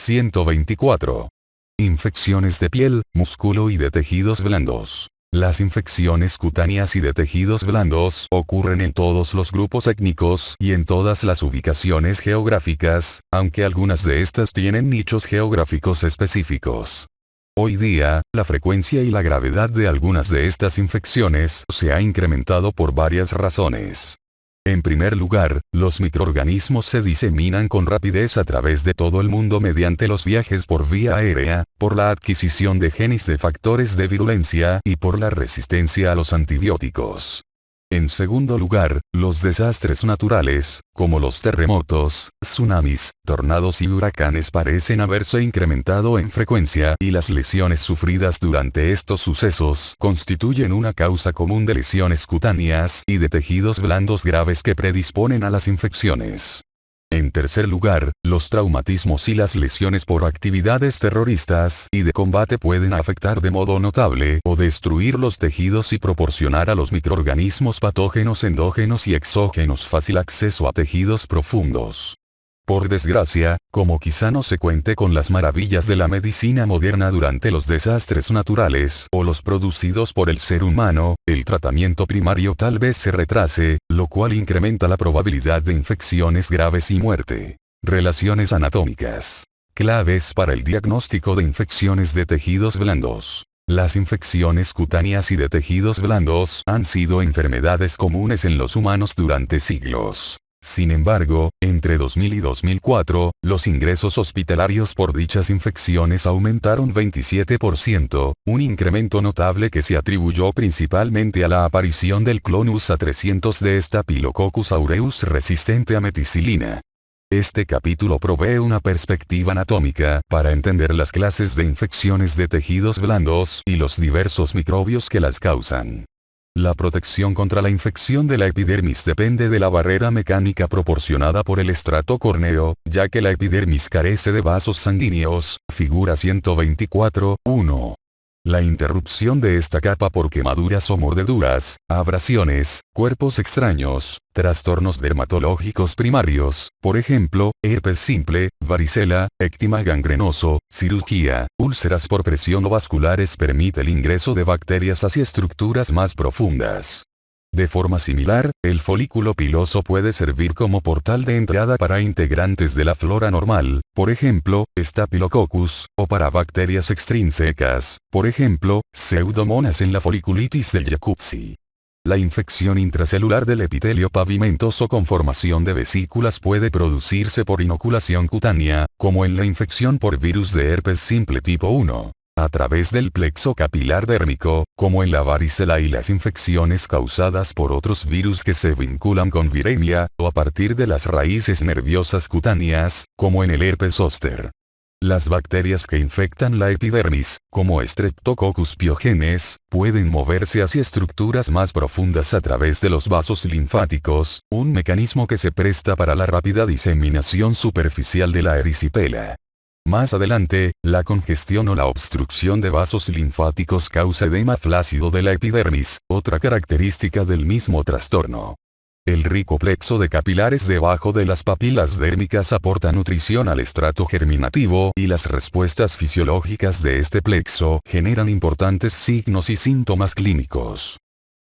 124. Infecciones de piel, músculo y de tejidos blandos. Las infecciones cutáneas y de tejidos blandos ocurren en todos los grupos étnicos y en todas las ubicaciones geográficas, aunque algunas de estas tienen nichos geográficos específicos. Hoy día, la frecuencia y la gravedad de algunas de estas infecciones se ha incrementado por varias razones. En primer lugar, los microorganismos se diseminan con rapidez a través de todo el mundo mediante los viajes por vía aérea, por la adquisición de genes de factores de virulencia y por la resistencia a los antibióticos. En segundo lugar, los desastres naturales, como los terremotos, tsunamis, tornados y huracanes parecen haberse incrementado en frecuencia y las lesiones sufridas durante estos sucesos constituyen una causa común de lesiones cutáneas y de tejidos blandos graves que predisponen a las infecciones. En tercer lugar, los traumatismos y las lesiones por actividades terroristas y de combate pueden afectar de modo notable o destruir los tejidos y proporcionar a los microorganismos patógenos endógenos y exógenos fácil acceso a tejidos profundos. Por desgracia, como quizá no se cuente con las maravillas de la medicina moderna durante los desastres naturales o los producidos por el ser humano, el tratamiento primario tal vez se retrase, lo cual incrementa la probabilidad de infecciones graves y muerte. Relaciones anatómicas. Claves para el diagnóstico de infecciones de tejidos blandos. Las infecciones cutáneas y de tejidos blandos han sido enfermedades comunes en los humanos durante siglos. Sin embargo, entre 2000 y 2004, los ingresos hospitalarios por dichas infecciones aumentaron 27%, un incremento notable que se atribuyó principalmente a la aparición del clonus A300 de Staphylococcus aureus resistente a meticilina. Este capítulo provee una perspectiva anatómica para entender las clases de infecciones de tejidos blandos y los diversos microbios que las causan. La protección contra la infección de la epidermis depende de la barrera mecánica proporcionada por el estrato córneo, ya que la epidermis carece de vasos sanguíneos, figura 124.1. La interrupción de esta capa por quemaduras o mordeduras, abrasiones, cuerpos extraños, trastornos dermatológicos primarios, por ejemplo, herpes simple, varicela, eczema gangrenoso, cirugía, úlceras por presión o vasculares permite el ingreso de bacterias hacia estructuras más profundas. De forma similar, el folículo piloso puede servir como portal de entrada para integrantes de la flora normal, por ejemplo, Staphylococcus, o para bacterias extrínsecas, por ejemplo, Pseudomonas en la foliculitis del jacuzzi. La infección intracelular del epitelio pavimentoso con formación de vesículas puede producirse por inoculación cutánea, como en la infección por virus de herpes simple tipo 1. A través del plexo capilar dérmico, como en la varicela y las infecciones causadas por otros virus que se vinculan con viremia, o a partir de las raíces nerviosas cutáneas, como en el herpes zóster. Las bacterias que infectan la epidermis, como Streptococcus pyogenes, pueden moverse hacia estructuras más profundas a través de los vasos linfáticos, un mecanismo que se presta para la rápida diseminación superficial de la erisipela. Más adelante, la congestión o la obstrucción de vasos linfáticos causa edema flácido de la epidermis, otra característica del mismo trastorno. El rico plexo de capilares debajo de las papilas dérmicas aporta nutrición al estrato germinativo y las respuestas fisiológicas de este plexo generan importantes signos y síntomas clínicos.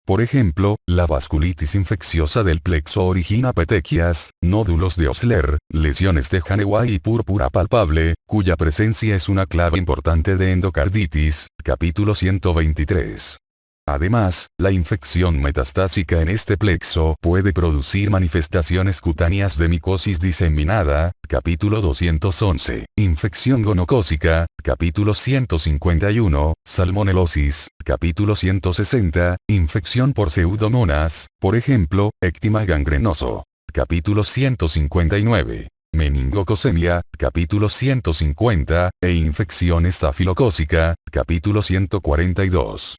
Por ejemplo, la vasculitis infecciosa del plexo origina petequias, nódulos de Osler, lesiones de Haneway y púrpura palpable, cuya presencia es una clave importante de endocarditis, capítulo 123. Además, la infección metastásica en este plexo puede producir manifestaciones cutáneas de micosis diseminada, capítulo 211, infección gonocócica, capítulo 151, salmonelosis, capítulo 160, infección por pseudomonas, por ejemplo, eczema gangrenoso, capítulo 159. Meningococcemia, capítulo 150, e infección estafilocócica, capítulo 142.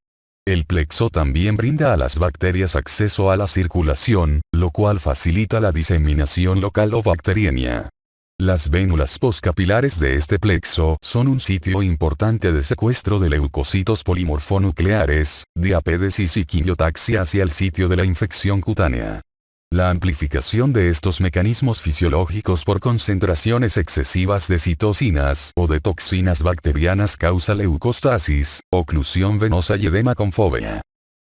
El plexo también brinda a las bacterias acceso a la circulación, lo cual facilita la diseminación local o bacteriana. Las vénulas postcapilares de este plexo son un sitio importante de secuestro de leucocitos polimorfonucleares, diapédesis y quimiotaxia hacia el sitio de la infección cutánea. La amplificación de estos mecanismos fisiológicos por concentraciones excesivas de citocinas o de toxinas bacterianas causa leucostasis, oclusión venosa y edema con fovea.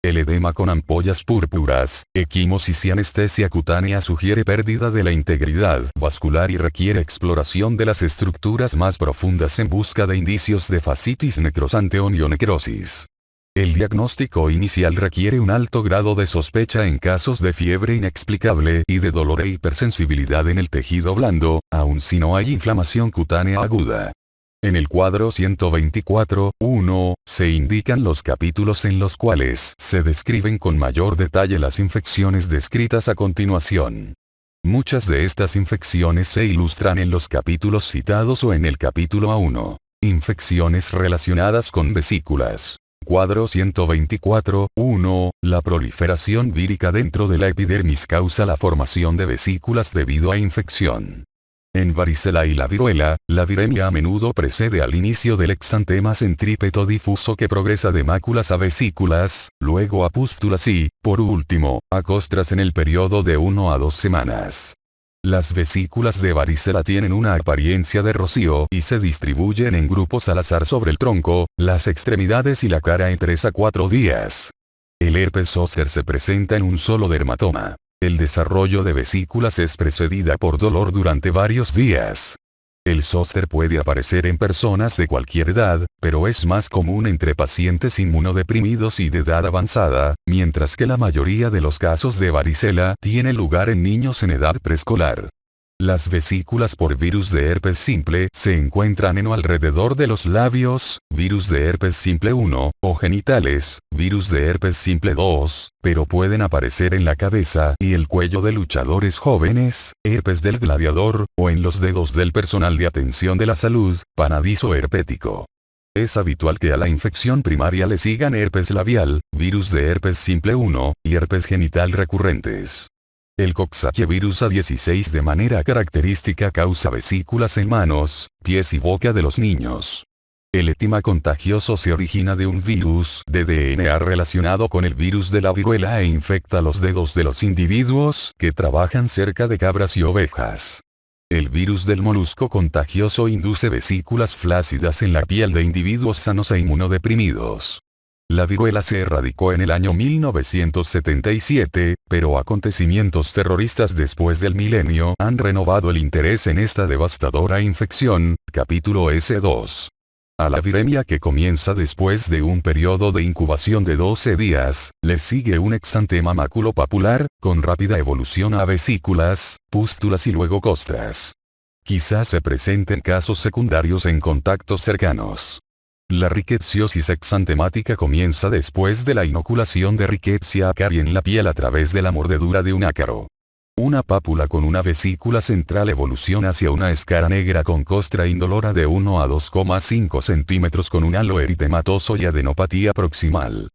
El edema con ampollas púrpuras, equimosis y anestesia cutánea sugiere pérdida de la integridad vascular y requiere exploración de las estructuras más profundas en busca de indicios de fascitis necrosante o mionecrosis. El diagnóstico inicial requiere un alto grado de sospecha en casos de fiebre inexplicable y de dolor e hipersensibilidad en el tejido blando, aun si no hay inflamación cutánea aguda. En el cuadro 124.1, se indican los capítulos en los cuales se describen con mayor detalle las infecciones descritas a continuación. Muchas de estas infecciones se ilustran en los capítulos citados o en el capítulo A1. Infecciones relacionadas con vesículas. Cuadro 124.1, la proliferación vírica dentro de la epidermis causa la formación de vesículas debido a infección. En varicela y la viremia a menudo precede al inicio del exantema centrípeto difuso que progresa de máculas a vesículas, luego a pústulas y, por último, a costras en el periodo de 1 a 2 semanas. Las vesículas de varicela tienen una apariencia de rocío y se distribuyen en grupos al azar sobre el tronco, las extremidades y la cara en 3 a 4 días. El herpes zóster se presenta en un solo dermatoma. El desarrollo de vesículas es precedida por dolor durante varios días. El zóster puede aparecer en personas de cualquier edad, pero es más común entre pacientes inmunodeprimidos y de edad avanzada, mientras que la mayoría de los casos de varicela tiene lugar en niños en edad preescolar. Las vesículas por virus de herpes simple se encuentran en o alrededor de los labios, virus de herpes simple 1, o genitales, virus de herpes simple 2, pero pueden aparecer en la cabeza y el cuello de luchadores jóvenes, herpes del gladiador, o en los dedos del personal de atención de la salud, panadizo herpético. Es habitual que a la infección primaria le sigan herpes labial, virus de herpes simple 1, y herpes genital recurrentes. El Coxsackie-virus A16 de manera característica causa vesículas en manos, pies y boca de los niños. El edema contagioso se origina de un virus de DNA relacionado con el virus de la viruela e infecta los dedos de los individuos que trabajan cerca de cabras y ovejas. El virus del molusco contagioso induce vesículas flácidas en la piel de individuos sanos e inmunodeprimidos. La viruela se erradicó en el año 1977, pero acontecimientos terroristas después del milenio han renovado el interés en esta devastadora infección. Capítulo S2. A la viremia que comienza después de un periodo de incubación de 12 días, le sigue un exantema maculopapular, con rápida evolución a vesículas, pústulas y luego costras. Quizás se presenten casos secundarios en contactos cercanos. La rickettsiosis exantemática comienza después de la inoculación de Rickettsia acari en la piel a través de la mordedura de un ácaro. Una pápula con una vesícula central evoluciona hacia una escara negra con costra indolora de 1 a 2,5 centímetros con un halo eritematoso y adenopatía proximal.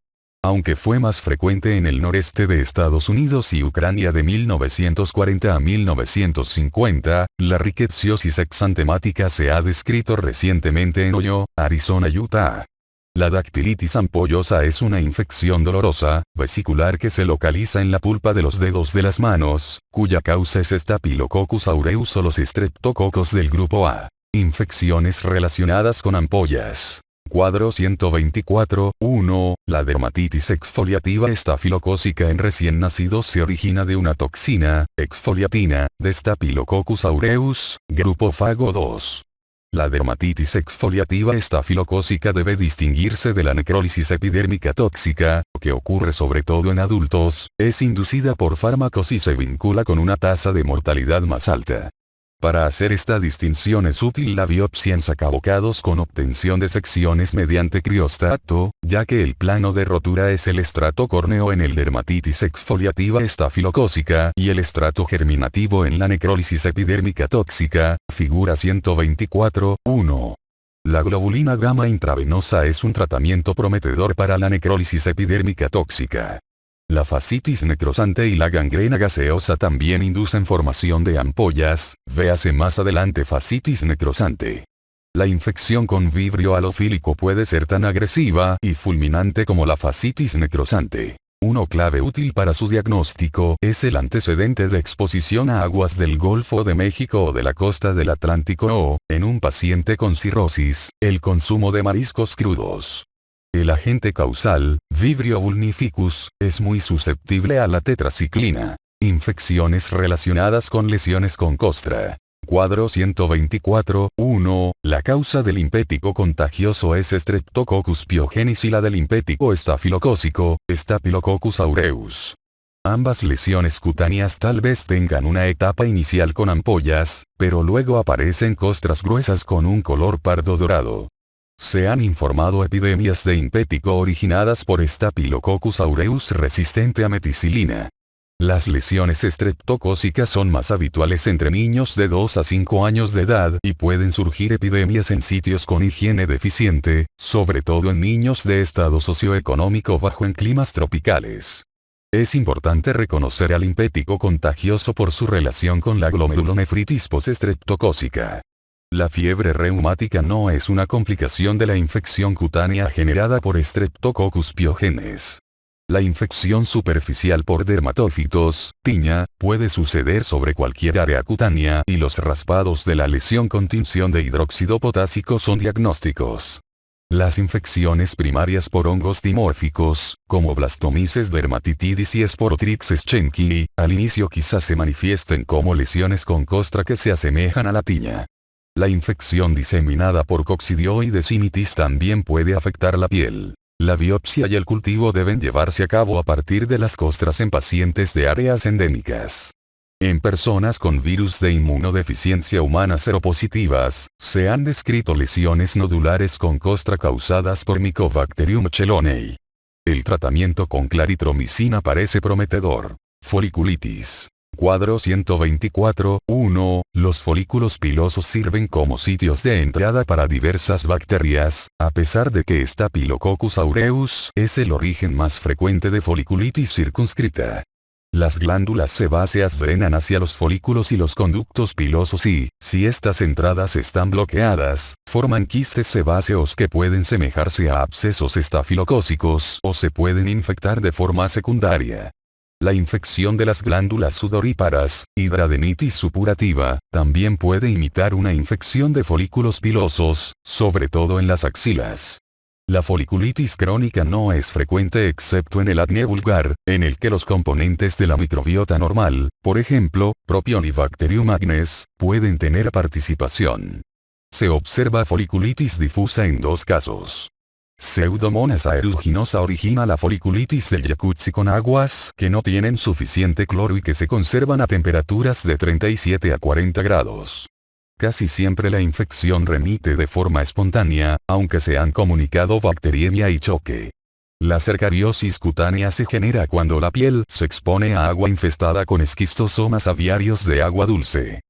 Aunque fue más frecuente en el noreste de Estados Unidos y Ucrania de 1940 a 1950, la rickettsiosis exantemática se ha descrito recientemente en Ohio, Arizona y Utah. La dactilitis ampollosa es una infección dolorosa, vesicular que se localiza en la pulpa de los dedos de las manos, cuya causa es Staphylococcus aureus o los estreptococos del grupo A. Infecciones relacionadas con ampollas. Cuadro 124.1, la dermatitis exfoliativa estafilocócica en recién nacidos se origina de una toxina, exfoliatina, de Staphylococcus aureus, grupo fago 2. La dermatitis exfoliativa estafilocócica debe distinguirse de la necrólisis epidérmica tóxica, que ocurre sobre todo en adultos, es inducida por fármacos y se vincula con una tasa de mortalidad más alta. Para hacer esta distinción es útil la biopsia en sacabocados con obtención de secciones mediante criostato, ya que el plano de rotura es el estrato córneo en el dermatitis exfoliativa estafilocócica y el estrato germinativo en la necrólisis epidérmica tóxica, figura 124.1. La globulina gamma intravenosa es un tratamiento prometedor para la necrólisis epidérmica tóxica. La fascitis necrosante y la gangrena gaseosa también inducen formación de ampollas, véase más adelante fascitis necrosante. La infección con vibrio halofílico puede ser tan agresiva y fulminante como la fascitis necrosante. Uno clave útil para su diagnóstico es el antecedente de exposición a aguas del Golfo de México o de la costa del Atlántico o, en un paciente con cirrosis, el consumo de mariscos crudos. El agente causal, Vibrio vulnificus, es muy susceptible a la tetraciclina. Infecciones relacionadas con lesiones con costra. Cuadro 124, 1. La causa del himpético contagioso es Streptococcus pyogenes y la del himpético estafilocócico, Staphylococcus aureus. Ambas lesiones cutáneas tal vez tengan una etapa inicial con ampollas, pero luego aparecen costras gruesas con un color pardo dorado. Se han informado epidemias de himpético originadas por Staphylococcus aureus resistente a meticilina. Las lesiones estreptocócicas son más habituales entre niños de 2 a 5 años de edad y pueden surgir epidemias en sitios con higiene deficiente, sobre todo en niños de estado socioeconómico bajo en climas tropicales. Es importante reconocer al himpético contagioso por su relación con la glomerulonefritis postestreptocócica. La fiebre reumática no es una complicación de la infección cutánea generada por Streptococcus pyogenes. La infección superficial por dermatófitos, tiña, puede suceder sobre cualquier área cutánea y los raspados de la lesión con tinción de hidróxido potásico son diagnósticos. Las infecciones primarias por hongos dimórficos, como Blastomyces dermatitidis y Sporotrix schenckii, al inicio quizás se manifiesten como lesiones con costra que se asemejan a la tiña. La infección diseminada por coccidioides y mitis también puede afectar la piel. La biopsia y el cultivo deben llevarse a cabo a partir de las costras en pacientes de áreas endémicas. En personas con virus de inmunodeficiencia humana seropositivas, se han descrito lesiones nodulares con costra causadas por Mycobacterium cheloneae. El tratamiento con claritromicina parece prometedor. Foliculitis. Cuadro 124, 1. Los folículos pilosos sirven como sitios de entrada para diversas bacterias, a pesar de que Staphylococcus aureus es el origen más frecuente de foliculitis circunscrita. Las glándulas sebáceas drenan hacia los folículos y los conductos pilosos y, si estas entradas están bloqueadas, forman quistes sebáceos que pueden semejarse a abscesos estafilocócicos o se pueden infectar de forma secundaria. La infección de las glándulas sudoríparas, hidradenitis supurativa, también puede imitar una infección de folículos pilosos, sobre todo en las axilas. La foliculitis crónica no es frecuente excepto en el acné vulgar, en el que los componentes de la microbiota normal, por ejemplo, Propionibacterium acnes, pueden tener participación. Se observa foliculitis difusa en 2 casos. Pseudomonas aeruginosa origina la foliculitis del jacuzzi con aguas que no tienen suficiente cloro y que se conservan a temperaturas de 37 a 40 grados. Casi siempre la infección remite de forma espontánea, aunque se han comunicado bacteriemia y choque. La cercariosis cutánea se genera cuando la piel se expone a agua infestada con esquistosomas aviarios de agua dulce.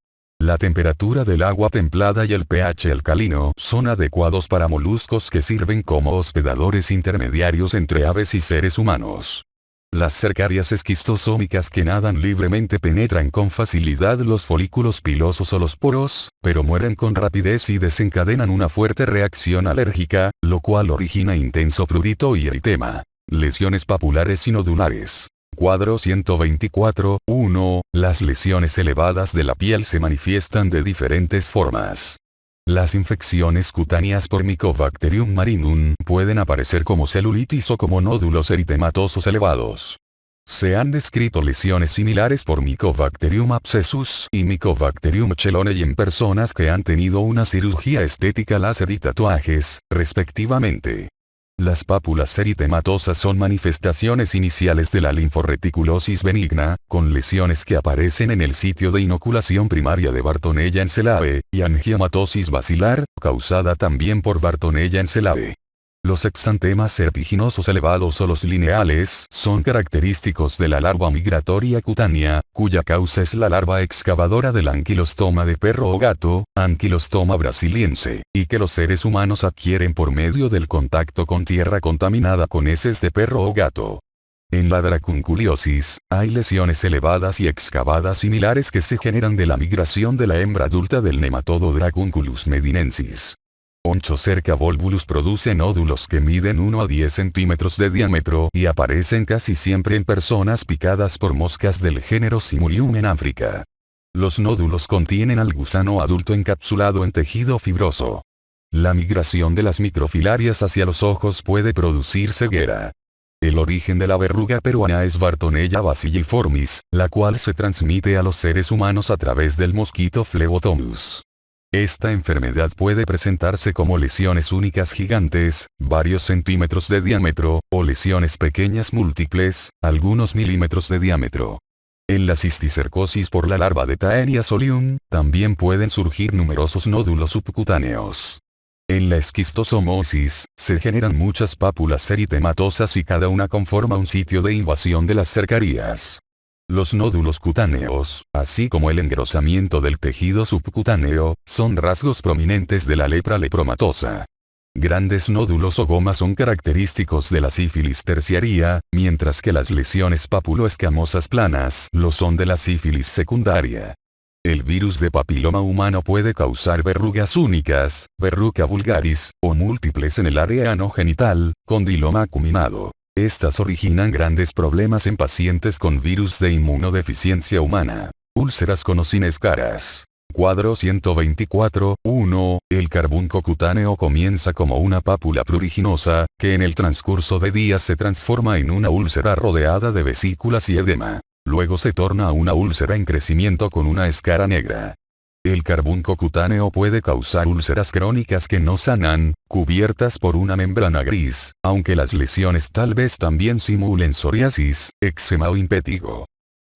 La temperatura del agua templada y el pH alcalino son adecuados para moluscos que sirven como hospedadores intermediarios entre aves y seres humanos. Las cercarias esquistosómicas que nadan libremente penetran con facilidad los folículos pilosos o los poros, pero mueren con rapidez y desencadenan una fuerte reacción alérgica, lo cual origina intenso prurito y eritema. Lesiones papulares y nodulares. Cuadro 124, 1. Las lesiones elevadas de la piel se manifiestan de diferentes formas. Las infecciones cutáneas por Mycobacterium marinum pueden aparecer como celulitis o como nódulos eritematosos elevados. Se han descrito lesiones similares por Mycobacterium abscessus y Mycobacterium cheloneae en personas que han tenido una cirugía estética láser y tatuajes, respectivamente. Las pápulas eritematosas son manifestaciones iniciales de la linforreticulosis benigna, con lesiones que aparecen en el sitio de inoculación primaria de Bartonella encelade, y angiomatosis basilar, causada también por Bartonella encelade. Los exantemas serpiginosos elevados o los lineales son característicos de la larva migratoria cutánea, cuya causa es la larva excavadora del anquilostoma de perro o gato, Anquilostoma brasiliense, y que los seres humanos adquieren por medio del contacto con tierra contaminada con heces de perro o gato. En la dracunculiosis, hay lesiones elevadas y excavadas similares que se generan de la migración de la hembra adulta del nematodo Dracunculus medinensis. Onchocerca volvulus produce nódulos que miden 1 a 10 centímetros de diámetro y aparecen casi siempre en personas picadas por moscas del género Simulium en África. Los nódulos contienen al gusano adulto encapsulado en tejido fibroso. La migración de las microfilarias hacia los ojos puede producir ceguera. El origen de la verruga peruana es Bartonella bacilliformis, la cual se transmite a los seres humanos a través del mosquito Phlebotomus. Esta enfermedad puede presentarse como lesiones únicas gigantes, varios centímetros de diámetro, o lesiones pequeñas múltiples, algunos milímetros de diámetro. En la cisticercosis por la larva de Taenia solium, también pueden surgir numerosos nódulos subcutáneos. En la esquistosomosis, se generan muchas pápulas eritematosas y cada una conforma un sitio de invasión de las cercanías. Los nódulos cutáneos, así como el engrosamiento del tejido subcutáneo, son rasgos prominentes de la lepra lepromatosa. Grandes nódulos o gomas son característicos de la sífilis terciaria, mientras que las lesiones papuloescamosas planas lo son de la sífilis secundaria. El virus de papiloma humano puede causar verrugas únicas, verruca vulgaris, o múltiples en el área anogenital, condiloma acuminado. Estas originan grandes problemas en pacientes con virus de inmunodeficiencia humana. Úlceras con o sin escaras. Cuadro 124, 1. El carbunco cutáneo comienza como una pápula pruriginosa, que en el transcurso de días se transforma en una úlcera rodeada de vesículas y edema. Luego se torna una úlcera en crecimiento con una escara negra. El carbunco cutáneo puede causar úlceras crónicas que no sanan, cubiertas por una membrana gris, aunque las lesiones tal vez también simulen psoriasis, eczema o impétigo.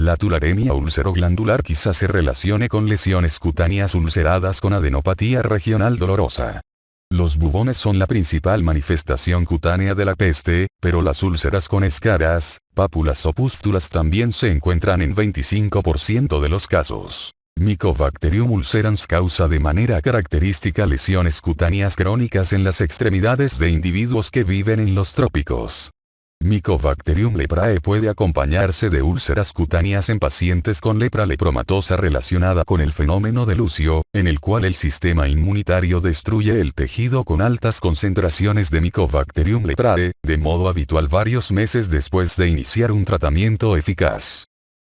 La tularemia ulceroglandular quizás se relacione con lesiones cutáneas ulceradas con adenopatía regional dolorosa. Los bubones son la principal manifestación cutánea de la peste, pero las úlceras con escaras, pápulas o pústulas también se encuentran en 25% de los casos. Mycobacterium ulcerans causa de manera característica lesiones cutáneas crónicas en las extremidades de individuos que viven en los trópicos. Mycobacterium leprae puede acompañarse de úlceras cutáneas en pacientes con lepra lepromatosa relacionada con el fenómeno de Lucio, en el cual el sistema inmunitario destruye el tejido con altas concentraciones de Mycobacterium leprae, de modo habitual varios meses después de iniciar un tratamiento eficaz.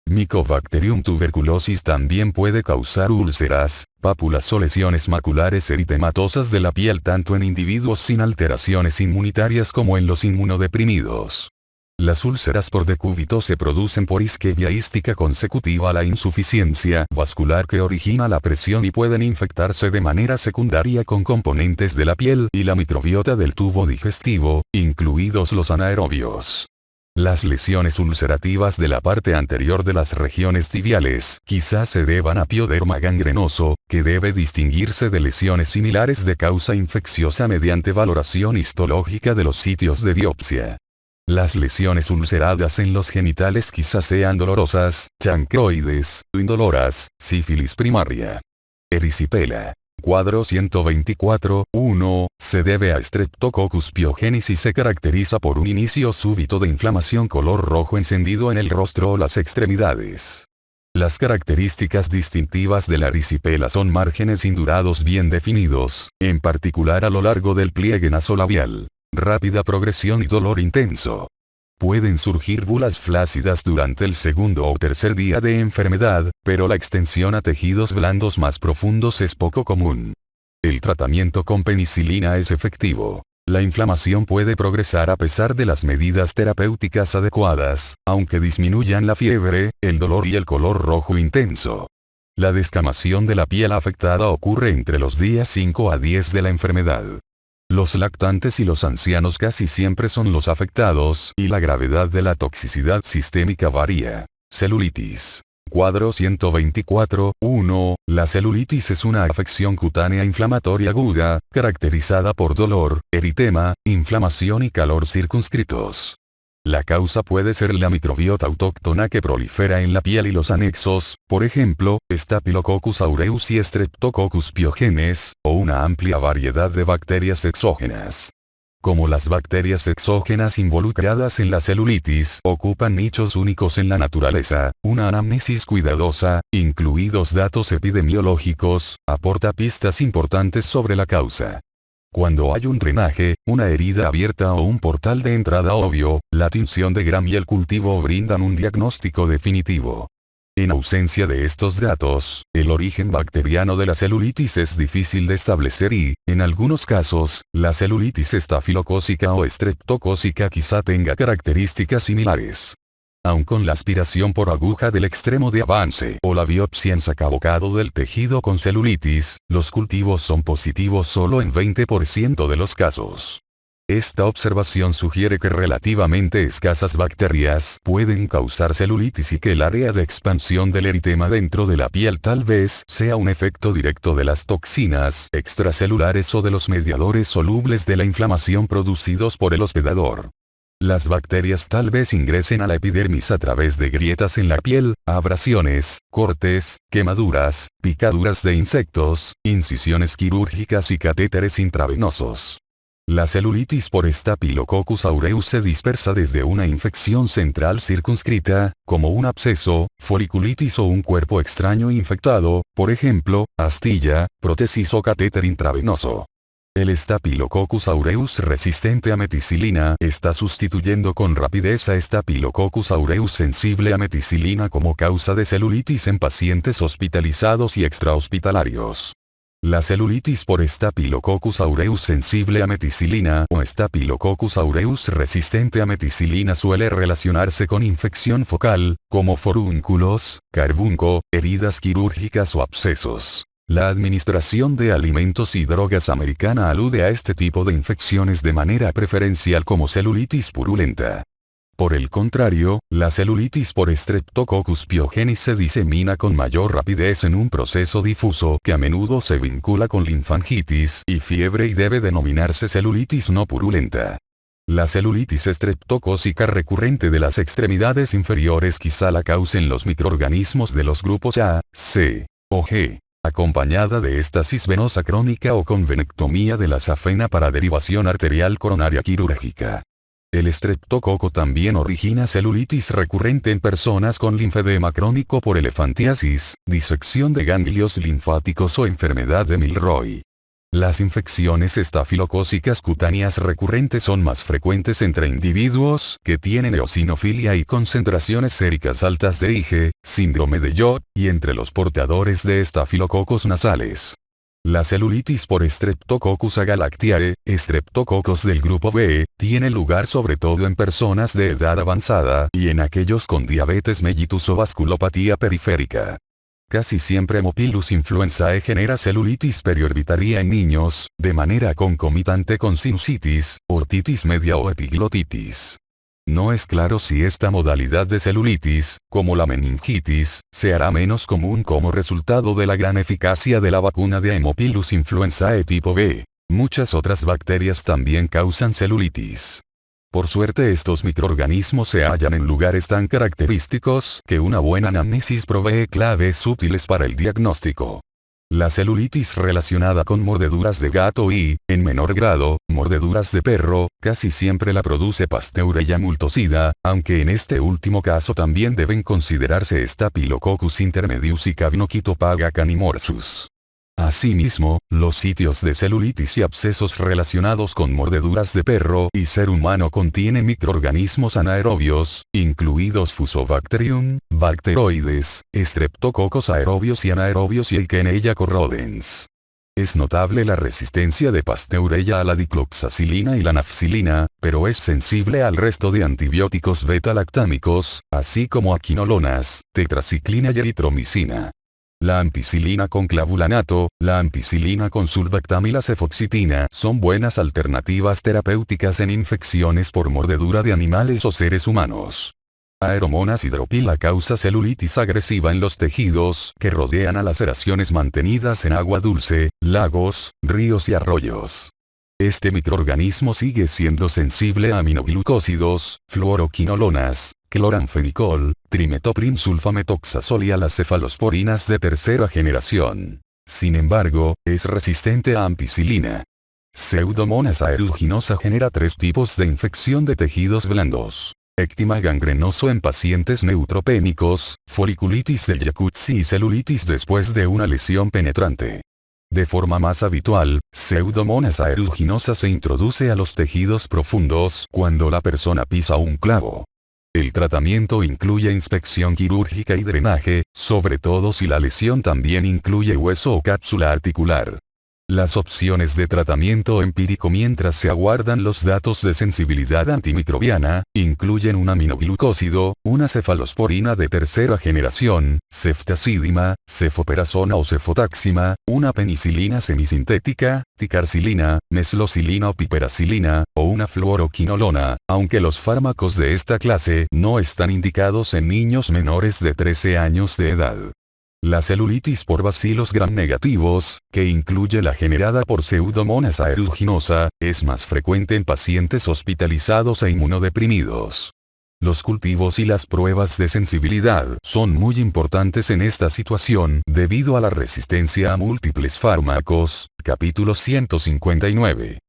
Mycobacterium tuberculosis también puede causar úlceras, pápulas o lesiones maculares eritematosas de la piel tanto en individuos sin alteraciones inmunitarias como en los inmunodeprimidos. Las úlceras por decúbito se producen por isquemia ística consecutiva a la insuficiencia vascular que origina la presión y pueden infectarse de manera secundaria con componentes de la piel y la microbiota del tubo digestivo, incluidos los anaerobios. Las lesiones ulcerativas de la parte anterior de las regiones tibiales quizás se deban a pioderma gangrenoso, que debe distinguirse de lesiones similares de causa infecciosa mediante valoración histológica de los sitios de biopsia. Las lesiones ulceradas en los genitales quizás sean dolorosas, chancroides, o indoloras, sífilis primaria. Erisipela. Cuadro 124, 1, se debe a Streptococcus pyogenes y se caracteriza por un inicio súbito de inflamación color rojo encendido en el rostro o las extremidades. Las características distintivas de la erisipela son márgenes indurados bien definidos, en particular a lo largo del pliegue nasolabial, rápida progresión y dolor intenso. Pueden surgir bulas flácidas durante el segundo o tercer día de enfermedad, pero la extensión a tejidos blandos más profundos es poco común. El tratamiento con penicilina es efectivo. La inflamación puede progresar a pesar de las medidas terapéuticas adecuadas, aunque disminuyan la fiebre, el dolor y el color rojo intenso. La descamación de la piel afectada ocurre entre los días 5 a 10 de la enfermedad. Los lactantes y los ancianos casi siempre son los afectados y la gravedad de la toxicidad sistémica varía. Celulitis. Cuadro 124, 1. La celulitis es una afección cutánea inflamatoria aguda, caracterizada por dolor, eritema, inflamación y calor circunscritos. La causa puede ser la microbiota autóctona que prolifera en la piel y los anexos, por ejemplo, Staphylococcus aureus y Streptococcus pyogenes, o una amplia variedad de bacterias exógenas. Como las bacterias exógenas involucradas en la celulitis ocupan nichos únicos en la naturaleza, una anamnesis cuidadosa, incluidos datos epidemiológicos, aporta pistas importantes sobre la causa. Cuando hay un drenaje, una herida abierta o un portal de entrada obvio, la tinción de Gram y el cultivo brindan un diagnóstico definitivo. En ausencia de estos datos, el origen bacteriano de la celulitis es difícil de establecer y, en algunos casos, la celulitis estafilocócica o estreptocócica quizá tenga características similares. Aun con la aspiración por aguja del extremo de avance o la biopsia en sacabocado del tejido con celulitis, los cultivos son positivos solo en 20% de los casos. Esta observación sugiere que relativamente escasas bacterias pueden causar celulitis y que el área de expansión del eritema dentro de la piel tal vez sea un efecto directo de las toxinas extracelulares o de los mediadores solubles de la inflamación producidos por el hospedador. Las bacterias tal vez ingresen a la epidermis a través de grietas en la piel, abrasiones, cortes, quemaduras, picaduras de insectos, incisiones quirúrgicas y catéteres intravenosos. La celulitis por Staphylococcus aureus se dispersa desde una infección central circunscrita, como un absceso, foliculitis o un cuerpo extraño infectado, por ejemplo, astilla, prótesis o catéter intravenoso. El Staphylococcus aureus resistente a meticilina está sustituyendo con rapidez a Staphylococcus aureus sensible a meticilina como causa de celulitis en pacientes hospitalizados y extrahospitalarios. La celulitis por Staphylococcus aureus sensible a meticilina o Staphylococcus aureus resistente a meticilina suele relacionarse con infección focal, como forúnculos, carbunco, heridas quirúrgicas o abscesos. La Administración de Alimentos y Drogas americana alude a este tipo de infecciones de manera preferencial como celulitis purulenta. Por el contrario, la celulitis por Streptococcus pyogenes se disemina con mayor rapidez en un proceso difuso que a menudo se vincula con linfangitis y fiebre y debe denominarse celulitis no purulenta. La celulitis estreptocócica recurrente de las extremidades inferiores quizá la causen los microorganismos de los grupos A, C o G, acompañada de estasis venosa crónica o con venectomía de la safena para derivación arterial coronaria quirúrgica. El estreptococo también origina celulitis recurrente en personas con linfedema crónico por elefantiasis, disección de ganglios linfáticos o enfermedad de Milroy. Las infecciones estafilocócicas cutáneas recurrentes son más frecuentes entre individuos que tienen eosinofilia y concentraciones séricas altas de IgE, síndrome de Yod, y entre los portadores de estafilococos nasales. La celulitis por Streptococcus agalactiae, estreptococos del grupo B, tiene lugar sobre todo en personas de edad avanzada y en aquellos con diabetes mellitus o vasculopatía periférica. Casi siempre Haemophilus influenzae genera celulitis periorbitaria en niños, de manera concomitante con sinusitis, ortitis media o epiglotitis. No es claro si esta modalidad de celulitis, como la meningitis, se hará menos común como resultado de la gran eficacia de la vacuna de Haemophilus influenzae tipo B. Muchas otras bacterias también causan celulitis. Por suerte estos microorganismos se hallan en lugares tan característicos que una buena anamnesis provee claves útiles para el diagnóstico. La celulitis relacionada con mordeduras de gato y, en menor grado, mordeduras de perro, casi siempre la produce Pasteurella multocida, aunque en este último caso también deben considerarse Staphylococcus intermedius y Cavinochytopaga canimorsus. Asimismo, los sitios de celulitis y abscesos relacionados con mordeduras de perro y ser humano contienen microorganismos anaerobios, incluidos Fusobacterium, bacteroides, Streptococcus aerobios y anaerobios y Eikenella corrodens. Es notable la resistencia de Pasteurella a la dicloxacilina y la nafcilina, pero es sensible al resto de antibióticos beta-lactámicos, así como a quinolonas, tetraciclina y eritromicina. La ampicilina con clavulanato, la ampicilina con sulbactamila cefoxitina son buenas alternativas terapéuticas en infecciones por mordedura de animales o seres humanos. Aeromonas hidropila causa celulitis agresiva en los tejidos que rodean a laceraciones mantenidas en agua dulce, lagos, ríos y arroyos. Este microorganismo sigue siendo sensible a aminoglucósidos, fluoroquinolonas, cloranfenicol, trimetoprim sulfametoxazol y a las cefalosporinas de tercera generación. Sin embargo, es resistente a ampicilina. Pseudomonas aeruginosa genera 3 tipos de infección de tejidos blandos. Ectima gangrenoso en pacientes neutropénicos, foliculitis del Jacuzzi y celulitis después de una lesión penetrante. De forma más habitual, Pseudomonas aeruginosa se introduce a los tejidos profundos cuando la persona pisa un clavo. El tratamiento incluye inspección quirúrgica y drenaje, sobre todo si la lesión también incluye hueso o cápsula articular. Las opciones de tratamiento empírico mientras se aguardan los datos de sensibilidad antimicrobiana, incluyen un aminoglucósido, una cefalosporina de tercera generación, ceftazidima, cefoperazona o cefotaxima, una penicilina semisintética, ticarcilina, meslocilina o piperacilina, o una fluoroquinolona, aunque los fármacos de esta clase no están indicados en niños menores de 13 años de edad. La celulitis por bacilos gram negativos, que incluye la generada por Pseudomonas aeruginosa, es más frecuente en pacientes hospitalizados e inmunodeprimidos. Los cultivos y las pruebas de sensibilidad son muy importantes en esta situación debido a la resistencia a múltiples fármacos, capítulo 159.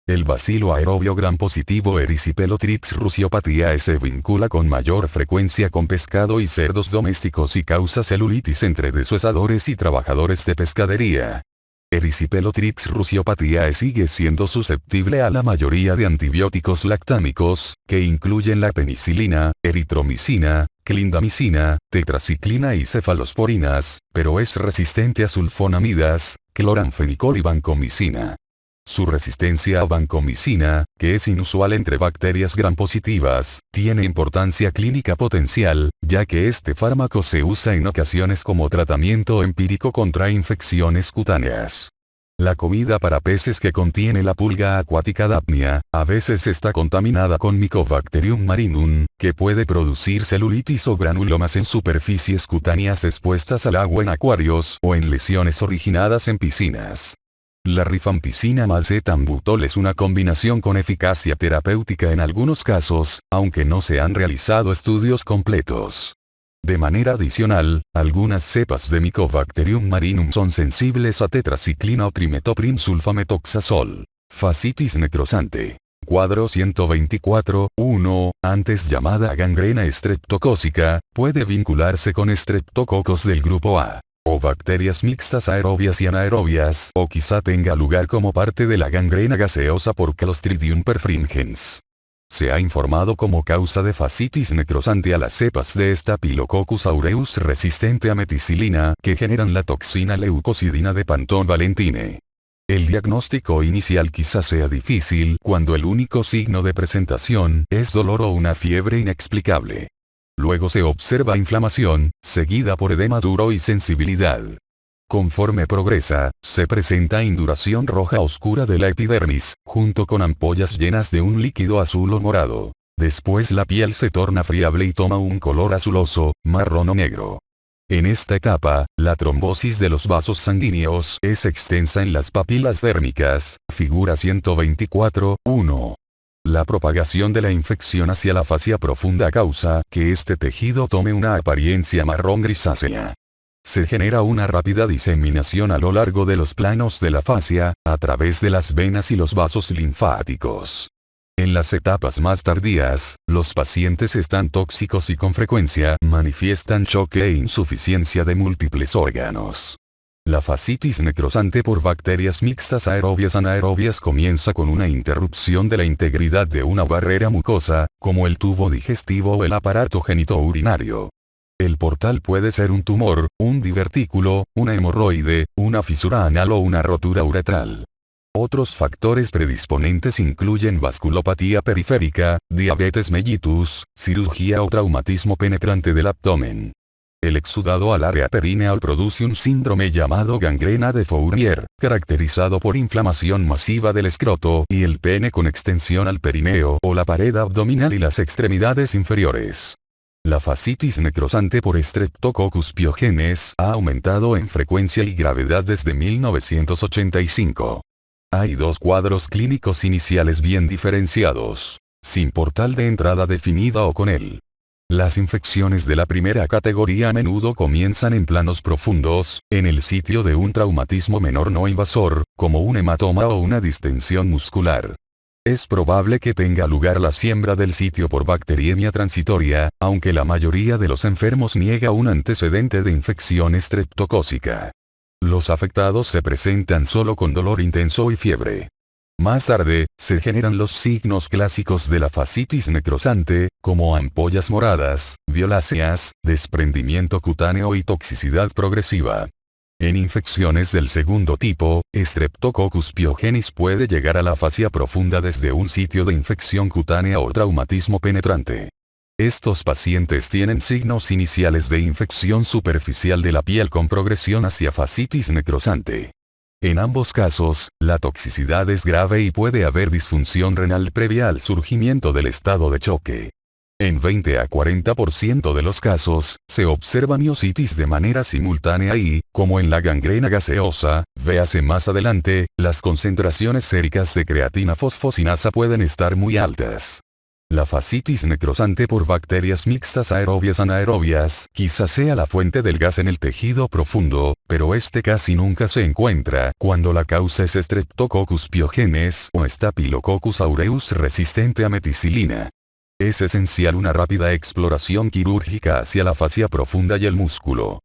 El bacilo aerobio gram positivo Erysipelotrix rusiopatía se vincula con mayor frecuencia con pescado y cerdos domésticos y causa celulitis entre deshuesadores y trabajadores de pescadería. Erysipelotrix rusiopatía sigue siendo susceptible a la mayoría de antibióticos lactámicos, que incluyen la penicilina, eritromicina, clindamicina, tetraciclina y cefalosporinas, pero es resistente a sulfonamidas, cloranfenicol y vancomicina. Su resistencia a vancomicina, que es inusual entre bacterias gram positivas, tiene importancia clínica potencial, ya que este fármaco se usa en ocasiones como tratamiento empírico contra infecciones cutáneas. La comida para peces que contiene la pulga acuática Daphnia, a veces está contaminada con Mycobacterium marinum, que puede producir celulitis o granulomas en superficies cutáneas expuestas al agua en acuarios o en lesiones originadas en piscinas. La rifampicina más etambutol es una combinación con eficacia terapéutica en algunos casos, aunque no se han realizado estudios completos. De manera adicional, algunas cepas de Mycobacterium marinum son sensibles a tetraciclina o trimetoprim sulfametoxazol. Fascitis necrosante. Cuadro 124.1, antes llamada gangrena estreptocócica, puede vincularse con estreptococos del grupo A. O bacterias mixtas aerobias y anaerobias, o quizá tenga lugar como parte de la gangrena gaseosa por Clostridium perfringens. Se ha informado como causa de fascitis necrosante a las cepas de Staphylococcus aureus resistente a meticilina, que generan la toxina leucocidina de Pantone Valentine. El diagnóstico inicial quizá sea difícil cuando el único signo de presentación es dolor o una fiebre inexplicable. Luego se observa inflamación, seguida por edema duro y sensibilidad. Conforme progresa, se presenta induración roja oscura de la epidermis, junto con ampollas llenas de un líquido azul o morado. Después la piel se torna friable y toma un color azuloso, marrón o negro. En esta etapa, la trombosis de los vasos sanguíneos es extensa en las papilas dérmicas, figura 124.1. La propagación de la infección hacia la fascia profunda causa que este tejido tome una apariencia marrón grisácea. Se genera una rápida diseminación a lo largo de los planos de la fascia, a través de las venas y los vasos linfáticos. En las etapas más tardías, los pacientes están tóxicos y con frecuencia manifiestan choque e insuficiencia de múltiples órganos. La fascitis necrosante por bacterias mixtas aerobias anaerobias comienza con una interrupción de la integridad de una barrera mucosa, como el tubo digestivo o el aparato genitourinario. El portal puede ser un tumor, un divertículo, una hemorroide, una fisura anal o una rotura uretral. Otros factores predisponentes incluyen vasculopatía periférica, diabetes mellitus, cirugía o traumatismo penetrante del abdomen. El exudado al área perineal produce un síndrome llamado gangrena de Fourier, caracterizado por inflamación masiva del escroto y el pene con extensión al perineo o la pared abdominal y las extremidades inferiores. La fascitis necrosante por Streptococcus pyogenes ha aumentado en frecuencia y gravedad desde 1985. Hay dos cuadros clínicos iniciales bien diferenciados, sin portal de entrada definida o con él. Las infecciones de la primera categoría a menudo comienzan en planos profundos, en el sitio de un traumatismo menor no invasor, como un hematoma o una distensión muscular. Es probable que tenga lugar la siembra del sitio por bacteriemia transitoria, aunque la mayoría de los enfermos niega un antecedente de infección estreptocócica. Los afectados se presentan solo con dolor intenso y fiebre. Más tarde, se generan los signos clásicos de la fascitis necrosante, como ampollas moradas, violáceas, desprendimiento cutáneo y toxicidad progresiva. En infecciones del segundo tipo, Streptococcus pyogenes puede llegar a la fascia profunda desde un sitio de infección cutánea o traumatismo penetrante. Estos pacientes tienen signos iniciales de infección superficial de la piel con progresión hacia fascitis necrosante. En ambos casos, la toxicidad es grave y puede haber disfunción renal previa al surgimiento del estado de choque. En 20 a 40% de los casos, se observa miositis de manera simultánea y, como en la gangrena gaseosa, véase más adelante, las concentraciones séricas de creatina fosfocinasa pueden estar muy altas. La fascitis necrosante por bacterias mixtas aerobias anaerobias quizás sea la fuente del gas en el tejido profundo, pero este casi nunca se encuentra cuando la causa es Streptococcus pyogenes o Staphylococcus aureus resistente a meticilina. Es esencial una rápida exploración quirúrgica hacia la fascia profunda y el músculo.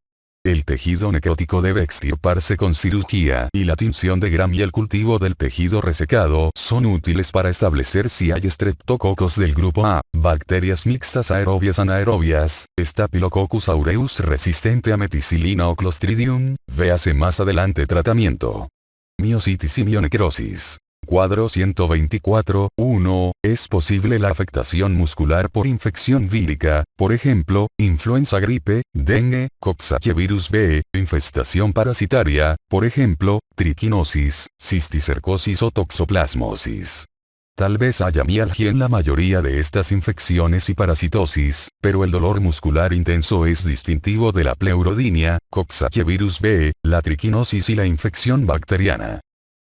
El tejido necrótico debe extirparse con cirugía y la tinción de Gram y el cultivo del tejido resecado son útiles para establecer si hay estreptococos del grupo A, bacterias mixtas aerobias anaerobias, Staphylococcus aureus resistente a meticilina o Clostridium, véase más adelante tratamiento. Miositis y mionecrosis. Cuadro 124, 1. Es posible la afectación muscular por infección vírica, por ejemplo, influenza gripe, dengue, coxsackie-virus B, infestación parasitaria, por ejemplo, triquinosis, cisticercosis o toxoplasmosis. Tal vez haya mialgia en la mayoría de estas infecciones y parasitosis, pero el dolor muscular intenso es distintivo de la pleurodinia, coxsackie-virus B, la triquinosis y la infección bacteriana.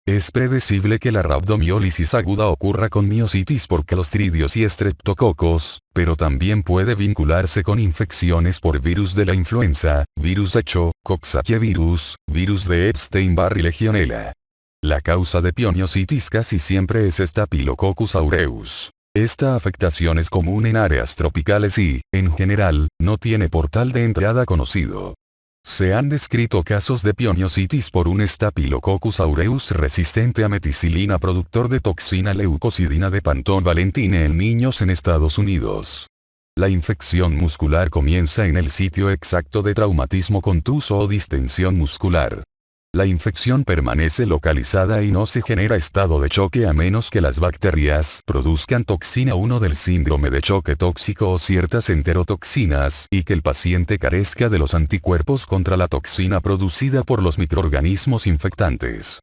Es predecible que la rhabdomiólisis aguda ocurra con miositis por clostridios y estreptococos, pero también puede vincularse con infecciones por virus de la influenza, virus H, coxsackie-virus, virus de Epstein-Barr y legionela. La causa de pioniositis casi siempre es Staphylococcus aureus. Esta afectación es común en áreas tropicales y, en general, no tiene portal de entrada conocido. Se han descrito casos de pioniositis por un Staphylococcus aureus resistente a meticilina productor de toxina leucocidina de Pantone Valentine en niños en Estados Unidos. La infección muscular comienza en el sitio exacto de traumatismo contuso o distensión muscular. La infección permanece localizada y no se genera estado de choque a menos que las bacterias produzcan toxina 1 del síndrome de choque tóxico o ciertas enterotoxinas y que el paciente carezca de los anticuerpos contra la toxina producida por los microorganismos infectantes.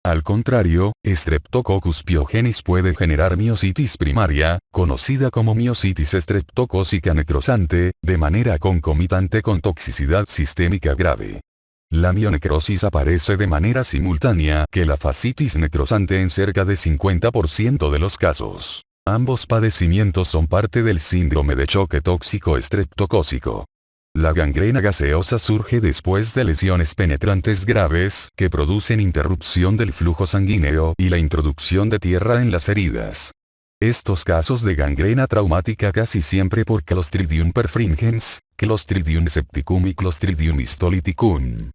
Al contrario, Streptococcus pyogenes puede generar miositis primaria, conocida como miositis streptocócica necrosante, de manera concomitante con toxicidad sistémica grave. La mionecrosis aparece de manera simultánea que la fascitis necrosante en cerca de 50% de los casos. Ambos padecimientos son parte del síndrome de choque tóxico estreptocócico. La gangrena gaseosa surge después de lesiones penetrantes graves que producen interrupción del flujo sanguíneo y la introducción de tierra en las heridas. Estos casos de gangrena traumática casi siempre por Clostridium perfringens, Clostridium septicum y Clostridium histolyticum.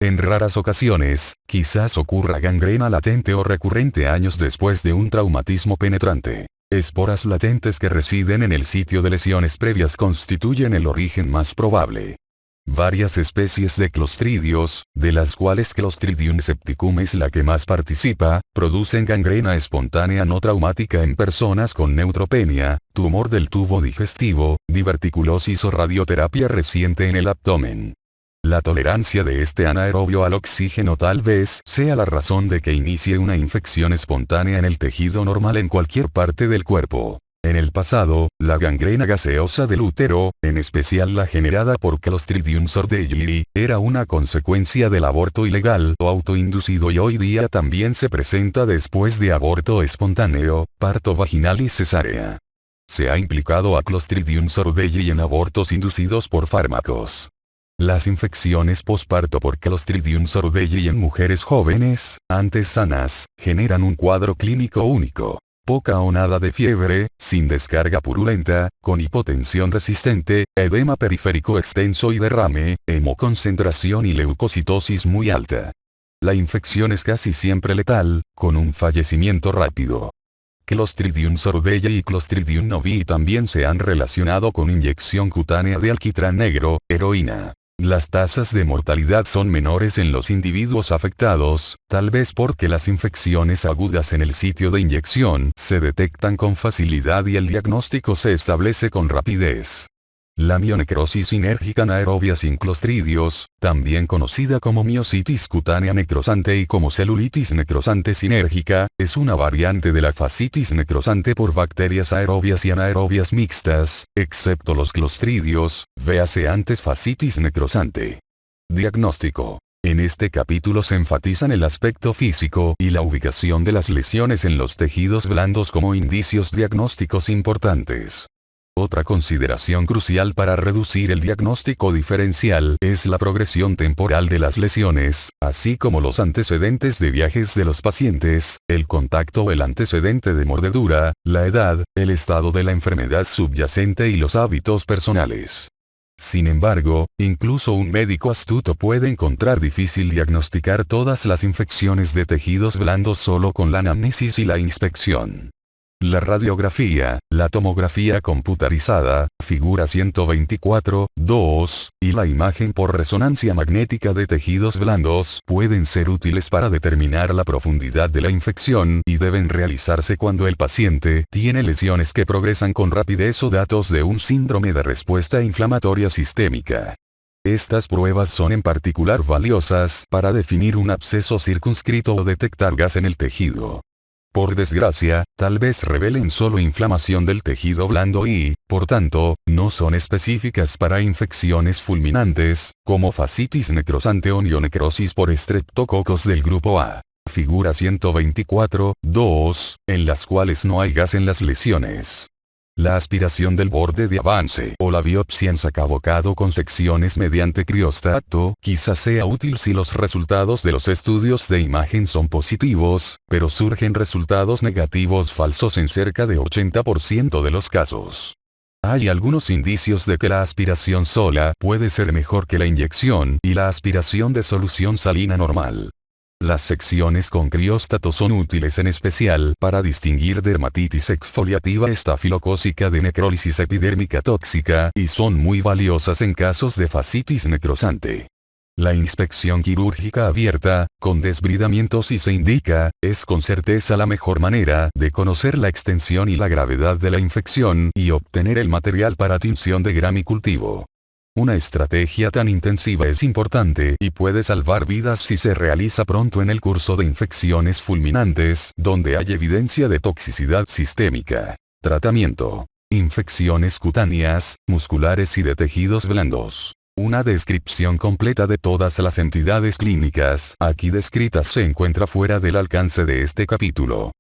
En raras ocasiones, quizás ocurra gangrena latente o recurrente años después de un traumatismo penetrante. Esporas latentes que residen en el sitio de lesiones previas constituyen el origen más probable. Varias especies de clostridios, de las cuales Clostridium septicum es la que más participa, producen gangrena espontánea no traumática en personas con neutropenia, tumor del tubo digestivo, diverticulosis o radioterapia reciente en el abdomen. La tolerancia de este anaerobio al oxígeno tal vez sea la razón de que inicie una infección espontánea en el tejido normal en cualquier parte del cuerpo. En el pasado, la gangrena gaseosa del útero, en especial la generada por Clostridium sordelli, era una consecuencia del aborto ilegal o autoinducido y hoy día también se presenta después de aborto espontáneo, parto vaginal y cesárea. Se ha implicado a Clostridium sordelli en abortos inducidos por fármacos. Las infecciones posparto por Clostridium sordelli en mujeres jóvenes, antes sanas, generan un cuadro clínico único. Poca o nada de fiebre, sin descarga purulenta, con hipotensión resistente, edema periférico extenso y derrame, hemoconcentración y leucocitosis muy alta. La infección es casi siempre letal, con un fallecimiento rápido. Clostridium sordelleii y Clostridium novii también se han relacionado con inyección cutánea de alquitrán negro, heroína. Las tasas de mortalidad son menores en los individuos afectados, tal vez porque las infecciones agudas en el sitio de inyección se detectan con facilidad y el diagnóstico se establece con rapidez. La mionecrosis sinérgica anaerobia sin clostridios, también conocida como miositis cutánea necrosante y como celulitis necrosante sinérgica, es una variante de la fascitis necrosante por bacterias aerobias y anaerobias mixtas, excepto los clostridios, véase antes fascitis necrosante. Diagnóstico. En este capítulo se enfatizan el aspecto físico y la ubicación de las lesiones en los tejidos blandos como indicios diagnósticos importantes. Otra consideración crucial para reducir el diagnóstico diferencial es la progresión temporal de las lesiones, así como los antecedentes de viajes de los pacientes, el contacto o el antecedente de mordedura, la edad, el estado de la enfermedad subyacente y los hábitos personales. Sin embargo, incluso un médico astuto puede encontrar difícil diagnosticar todas las infecciones de tejidos blandos solo con la anamnesis y la inspección. La radiografía, la tomografía computarizada, figura 124.2, y la imagen por resonancia magnética de tejidos blandos pueden ser útiles para determinar la profundidad de la infección y deben realizarse cuando el paciente tiene lesiones que progresan con rapidez o datos de un síndrome de respuesta inflamatoria sistémica. Estas pruebas son en particular valiosas para definir un absceso circunscrito o detectar gas en el tejido. Por desgracia, tal vez revelen solo inflamación del tejido blando y, por tanto, no son específicas para infecciones fulminantes, como fascitis necrosante o mionecrosis por estreptococos del grupo A. Figura 124.2, en las cuales no hay gas en las lesiones. La aspiración del borde de avance o la biopsia en sacabocado con secciones mediante criostato quizás sea útil si los resultados de los estudios de imagen son positivos, pero surgen resultados negativos falsos en cerca de 80% de los casos. Hay algunos indicios de que la aspiración sola puede ser mejor que la inyección y la aspiración de solución salina normal. Las secciones con crióstato son útiles en especial para distinguir dermatitis exfoliativa estafilocócica de necrólisis epidérmica tóxica y son muy valiosas en casos de fascitis necrosante. La inspección quirúrgica abierta, con desbridamiento si se indica, es con certeza la mejor manera de conocer la extensión y la gravedad de la infección y obtener el material para tinción de gramicultivo. Una estrategia tan intensiva es importante y puede salvar vidas si se realiza pronto en el curso de infecciones fulminantes, donde hay evidencia de toxicidad sistémica. Tratamiento. Infecciones cutáneas, musculares y de tejidos blandos. Una descripción completa de todas las entidades clínicas aquí descritas se encuentra fuera del alcance de este capítulo.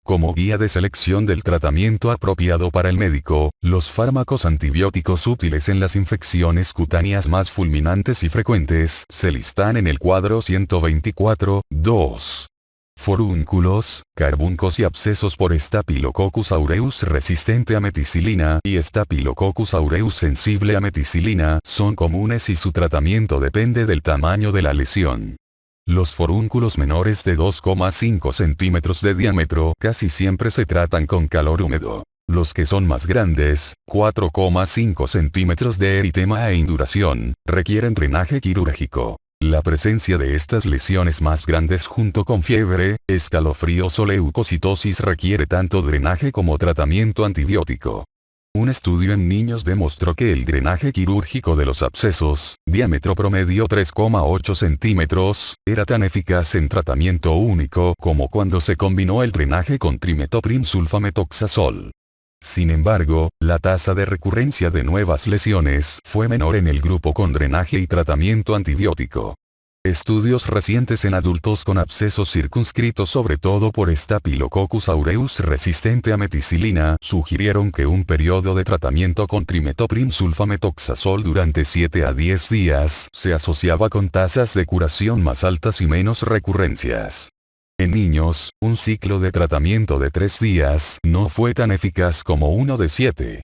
Como guía de selección del tratamiento apropiado para el médico, los fármacos antibióticos útiles en las infecciones cutáneas más fulminantes y frecuentes se listan en el cuadro 124.2. Forúnculos, carbuncos y abscesos por Staphylococcus aureus resistente a meticilina y Staphylococcus aureus sensible a meticilina son comunes y su tratamiento depende del tamaño de la lesión. Los forúnculos menores de 2,5 centímetros de diámetro casi siempre se tratan con calor húmedo. Los que son más grandes, 4,5 centímetros de eritema e induración, requieren drenaje quirúrgico. La presencia de estas lesiones más grandes junto con fiebre, escalofríos o leucocitosis requiere tanto drenaje como tratamiento antibiótico. Un estudio en niños demostró que el drenaje quirúrgico de los abscesos, diámetro promedio 3,8 centímetros, era tan eficaz en tratamiento único como cuando se combinó el drenaje con trimetoprim sulfametoxazol. Sin embargo, la tasa de recurrencia de nuevas lesiones fue menor en el grupo con drenaje y tratamiento antibiótico. Estudios recientes en adultos con abscesos circunscritos sobre todo por Staphylococcus aureus resistente a meticilina sugirieron que un periodo de tratamiento con trimetoprim sulfametoxazol durante 7 a 10 días se asociaba con tasas de curación más altas y menos recurrencias. En niños, un ciclo de tratamiento de 3 días no fue tan eficaz como uno de 7.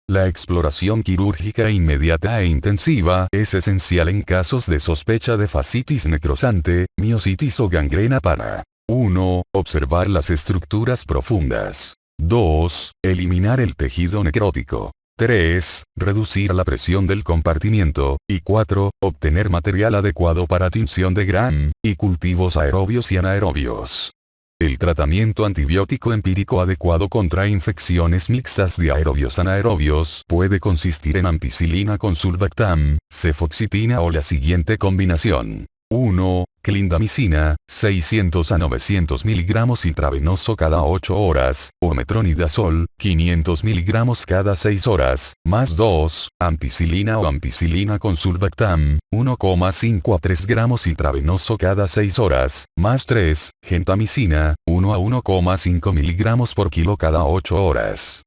La exploración quirúrgica inmediata e intensiva es esencial en casos de sospecha de fascitis necrosante, miositis o gangrena para 1. Observar las estructuras profundas. 2. Eliminar el tejido necrótico. 3. Reducir la presión del compartimiento. Y 4. Obtener material adecuado para tinción de Gram, y cultivos aerobios y anaerobios. El tratamiento antibiótico empírico adecuado contra infecciones mixtas de aerobios anaerobios puede consistir en ampicilina con sulbactam, cefoxitina o la siguiente combinación. 1. Clindamicina, 600 a 900 mg intravenoso cada 8 horas, o metronidazol, 500 mg cada 6 horas, más 2, ampicilina o ampicilina con sulbactam, 1,5 a 3 gramos intravenoso cada 6 horas, más 3, gentamicina, 1 a 1,5 mg por kilo cada 8 horas.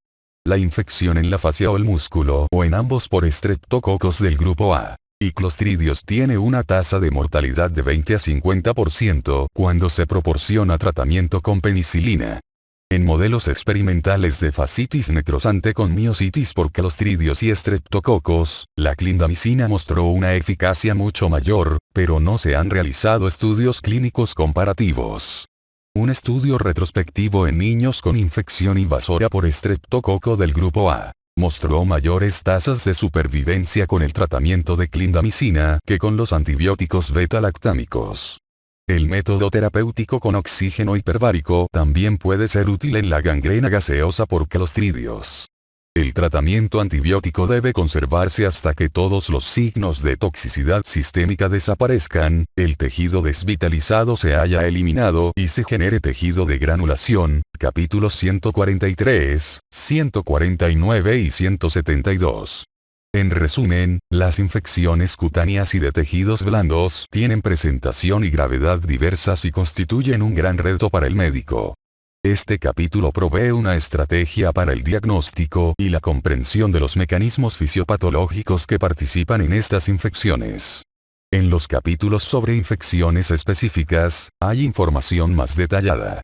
La infección en la fascia o el músculo o en ambos por estreptococos del grupo A y Clostridios tiene una tasa de mortalidad de 20 a 50% cuando se proporciona tratamiento con penicilina. En modelos experimentales de fascitis necrosante con miositis por Clostridios y estreptococos, la clindamicina mostró una eficacia mucho mayor, pero no se han realizado estudios clínicos comparativos. Un estudio retrospectivo en niños con infección invasora por estreptococo del grupo A mostró mayores tasas de supervivencia con el tratamiento de clindamicina que con los antibióticos beta-lactámicos. El método terapéutico con oxígeno hiperbárico también puede ser útil en la gangrena gaseosa por Clostridios. El tratamiento antibiótico debe conservarse hasta que todos los signos de toxicidad sistémica desaparezcan, el tejido desvitalizado se haya eliminado y se genere tejido de granulación, capítulos 143, 149 y 172. En resumen, las infecciones cutáneas y de tejidos blandos tienen presentación y gravedad diversas y constituyen un gran reto para el médico. Este capítulo provee una estrategia para el diagnóstico y la comprensión de los mecanismos fisiopatológicos que participan en estas infecciones. En los capítulos sobre infecciones específicas, hay información más detallada.